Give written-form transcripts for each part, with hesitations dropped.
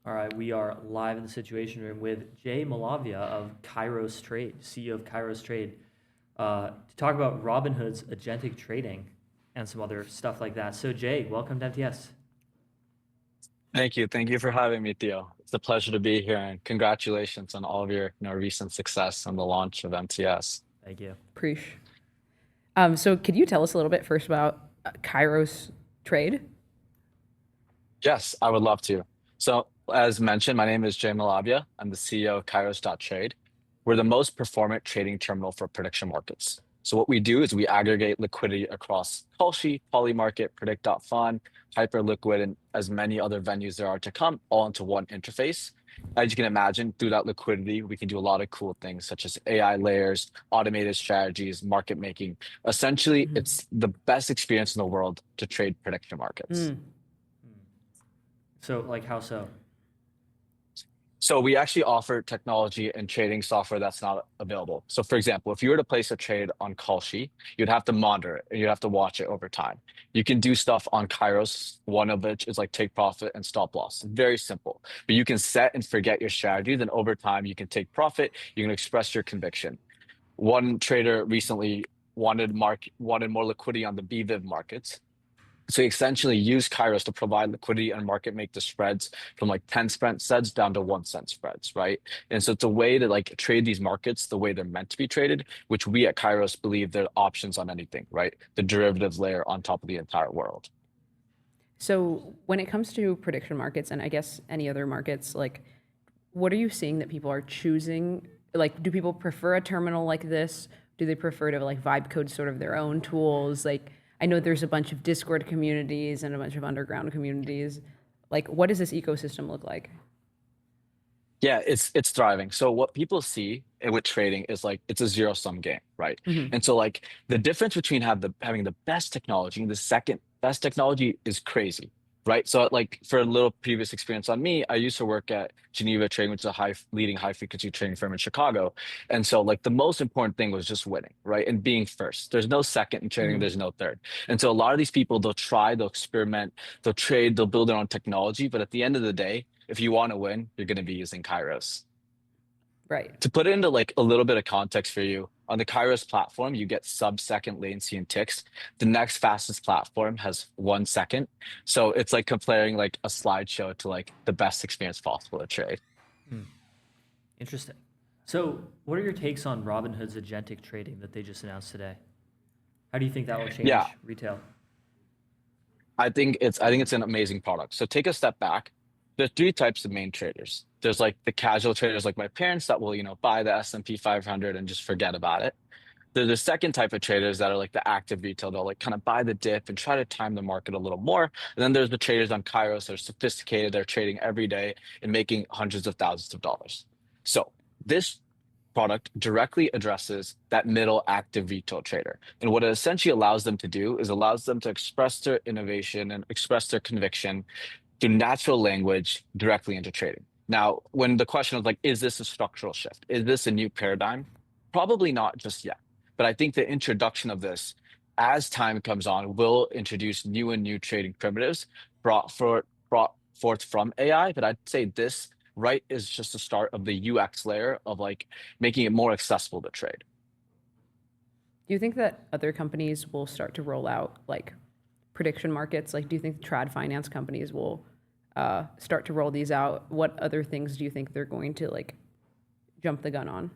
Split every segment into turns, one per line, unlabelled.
All right, we are live in the Situation Room with Jay Malavia of Kairos Trade, CEO of Kairos Trade, to talk about Robinhood's agentic trading and some other stuff like that. So, Jay, welcome to MTS.
Thank you. Thank you for having me, Theo. It's a pleasure to be here, and congratulations on all of your recent success on the launch of MTS.
Thank you.
Preach. So could you tell us a little bit first about Kairos Trade?
Yes, I would love to. So, as mentioned, my name is Jay Malavia. I'm the CEO of Kairos.trade. We're the most performant trading terminal for prediction markets. So, what we do is we aggregate liquidity across Kalshi, Polymarket, Predict.fun, Hyperliquid, and as many other venues there are to come, all into one interface. As you can imagine, through that liquidity, we can do a lot of cool things such as AI layers, automated strategies, market making. Essentially,
Mhm.
it's the best experience in the world to trade prediction markets.
Mm.
So, like, how so?
So we actually offer technology and trading software that's not available. So for example, if you were to place a trade on Kalshi, you'd have to monitor it and you'd have to watch it over time. You can do stuff on Kairos, one of which is like take profit and stop loss. Very simple. But you can set and forget your strategy. Then over time, you can take profit, you can express your conviction. One trader recently wanted more liquidity on the BVIV markets. So he essentially used Kairos to provide liquidity and market make the spreads from like 10 cent spreads down to 1 cent spreads, right? And so it's a way to like trade these markets the way they're meant to be traded, which we at Kairos believe they're options on anything, right? The derivatives layer on top of the entire world.
So when it comes to prediction markets and I guess any other markets, like what are you seeing that people are choosing? Like, do people prefer a terminal like this? Do they prefer to like vibe code sort of their own tools? Like, I know there's a bunch of Discord communities and a bunch of underground communities. Like, what does this ecosystem look like?
Yeah, it's thriving. So what people see with trading is like it's a zero sum game, right?
Hmm.
And so like the difference between having the best technology and the second best technology is crazy, right? So like for a little previous experience on me, I used to work at Geneva Trading, which is a leading high frequency trading firm in Chicago. And so like the most important thing was just winning, right? And being first. There's no second in trading,
Hmm.
there's no third. And so a lot of these people, they'll try, they'll experiment, they'll trade, they'll build their own technology, but at the end of the day, if you want to win, you're going to be using Kairos.
Right.
To put it into like a little bit of context for you, on the Kairos platform, you get sub-second latency and ticks. The next fastest platform has 1 second. So it's like comparing like a slideshow to like the best experience possible to trade.
Hmm, interesting. So, what are your takes on Robinhood's agentic trading that they just announced today? How do you think that will
Yeah,
change retail?
I think it's an amazing product. So take a step back. There's three types of main traders. There's like the casual traders like my parents that will, buy the S&P 500 and just forget about it. There's the second type of traders that are like the active retail. They'll like kind of buy the dip and try to time the market a little more. And then there's the traders on Kairos that are sophisticated. They're trading every day and making hundreds of thousands of dollars. So this product directly addresses that middle active retail trader. And what it essentially allows them to do is allows them to express their innovation and express their conviction through natural language directly into trading. Now, when the question is like, is this a structural shift? Is this a new paradigm? Probably not just yet. But I think the introduction of this, as time comes on, will introduce new and new trading primitives brought forth from AI. But I'd say this right is just the start of the UX layer of like making it more accessible to trade.
Do you think that other companies will start to roll out like prediction markets? Like, do you think trad finance companies will start to roll these out? What other things do you think they're going to like jump the gun on?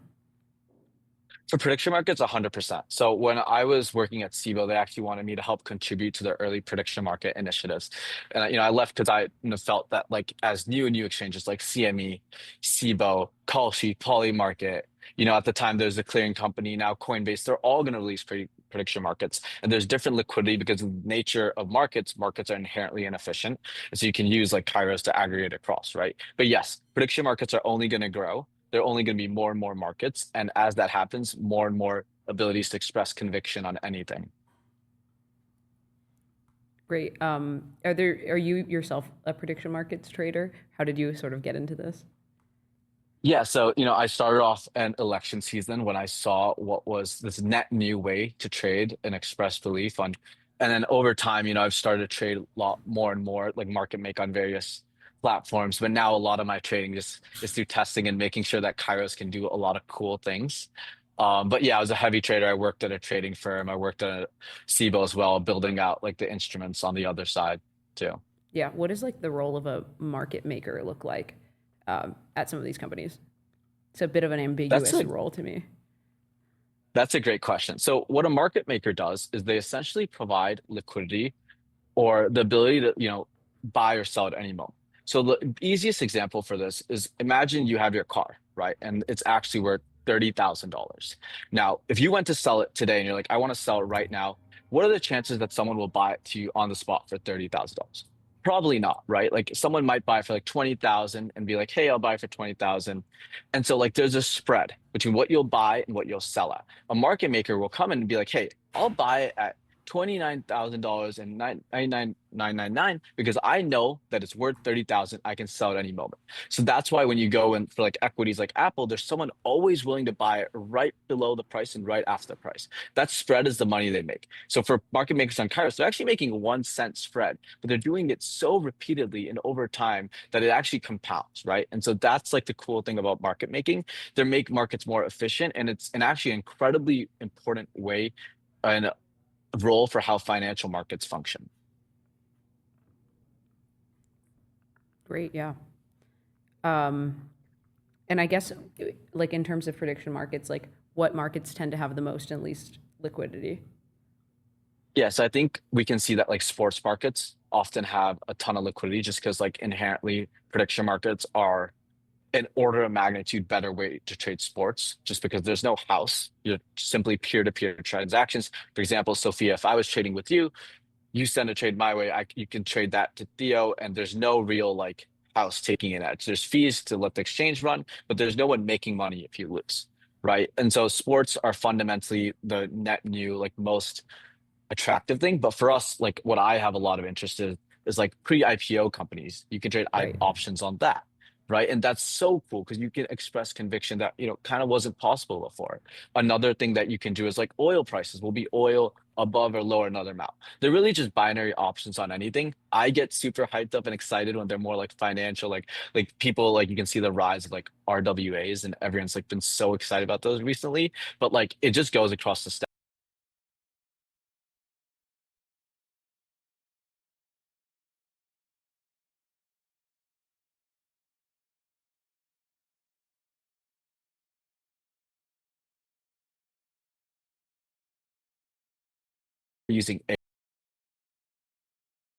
For prediction markets, 100%. So when I was working at SIBO, they actually wanted me to help contribute to their early prediction market initiatives. And I left because I felt that like as new exchanges like CME, SIBO, Kalshi, Polymarket, at the time there's a clearing company, now Coinbase, they're all going to release prediction markets. And there's different liquidity because of the nature of markets are inherently inefficient. And so you can use like Kairos to aggregate across, right? But yes, prediction markets are only going to grow. There are only going to be more and more markets. And as that happens, more and more abilities to express conviction on anything.
Great. Are you yourself a prediction markets trader? How did you sort of get into this?
Yeah, so I started off an election season when I saw what was this net new way to trade and express belief on, and then over time, I've started to trade a lot more and more like market make on various platforms, but now a lot of my trading just is through testing and making sure that Kairos can do a lot of cool things. But yeah, I was a heavy trader. I worked at a trading firm. I worked at a SIBO as well, building out like the instruments on the other side too.
Yeah. What does like the role of a market maker look like at some of these companies? It's a bit of an
That's
ambiguous
a
role to me.
that's a great question. So what a market maker does is they essentially provide liquidity or the ability to, buy or sell at any moment. So the easiest example for this is imagine you have your car, right? And it's actually worth $30,000. Now, if you went to sell it today and you're like, I want to sell it right now, what are the chances that someone will buy it to you on the spot for $30,000? Probably not, right? Like someone might buy for like 20,000 and be like, "Hey, I'll buy for 20,000." And so like there's a spread between what you'll buy and what you'll sell at. A market maker will come in and be like, "Hey, I'll buy it at $29,000 and 99,999 because I know that it's worth 30,000. I can sell at any moment." So that's why when you go in for like equities like Apple, there's someone always willing to buy it right below the price and right after the price. That spread is the money they make. So for market makers on Kairos, they're actually making 1 cent spread, but they're doing it so repeatedly and over time that it actually compounds, right? And so that's like the cool thing about market making. They make markets more efficient, and it's an actually incredibly important way and role for how financial markets function.
Great. Yeah. Um, and I guess like in terms of prediction markets, like what markets tend to have the most and least liquidity?
Yeah, so I think we can see that like sports markets often have a ton of liquidity just because like inherently prediction markets are an order of magnitude better way to trade sports just because there's no house. You're simply peer-to-peer transactions. For example, Sophia, if I was trading with you, you send a trade my way, you can trade that to Theo, and there's no real like house taking an edge. There's fees to let the exchange run, but there's no one making money if you lose, right? And so sports are fundamentally the net new, like most attractive thing. But for us, like what I have a lot of interest in is like pre-IPO companies. You can trade
Right.
options on that, right? And that's so cool because you can express conviction that kind of wasn't possible before. Another thing that you can do is like oil prices will be oil above or lower another amount. They're really just binary options on anything. I get super hyped up and excited when they're more like financial, like people like you can see the rise of like RWAs and everyone's like been so excited about those recently. But like it just goes across the using AI.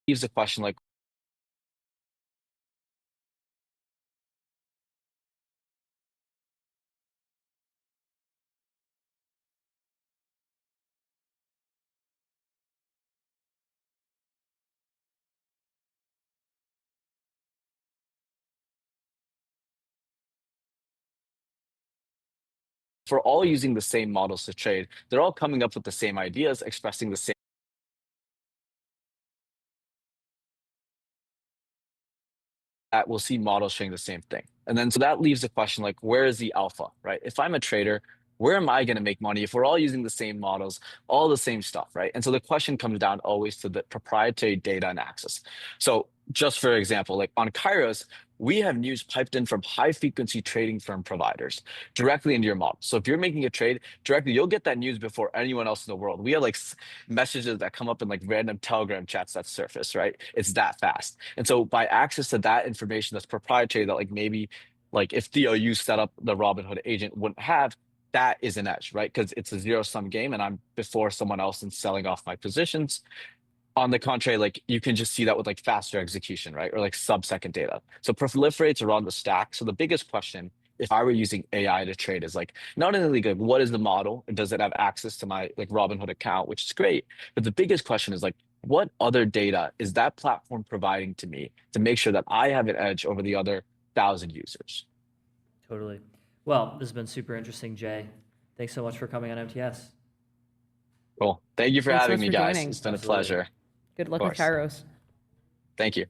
Leaves the question like for all using the same models to trade, they're all coming up with the same ideas, expressing the same that we'll see models showing the same thing. And then so that leaves the question like, where is the alpha, right? If I'm a trader, where am I going to make money if we're all using the same models, all the same stuff, right? And so the question comes down always to the proprietary data and access. So just for example, like on Kairos, we have news piped in from high frequency trading firm providers directly into your model. So if you're making a trade directly, you'll get that news before anyone else in the world. We have like messages that come up in like random Telegram chats that surface, right? It's that fast. And so by access to that information that's proprietary that like maybe like if Theo you set up the Robinhood agent wouldn't have, that is an edge, right? Because it's a zero sum game and I'm before someone else and selling off my positions. On the contrary, like you can just see that with like faster execution, right? Or like sub-second data. So proliferates around the stack. So the biggest question, if I were using AI to trade, is like not only like what is the model and does it have access to my like Robinhood account, which is great. But the biggest question is like, what other data is that platform providing to me to make sure that I have an edge over the other 1,000 users?
Totally. Well, this has been super interesting, Jay. Thanks so much for coming on MTS.
Cool. Thank you for
Thanks so
having
much
me,
for
guys.
joining.
It's been a
Absolutely.
pleasure.
Good
Of
luck with
course.
Kairos.
Thank you.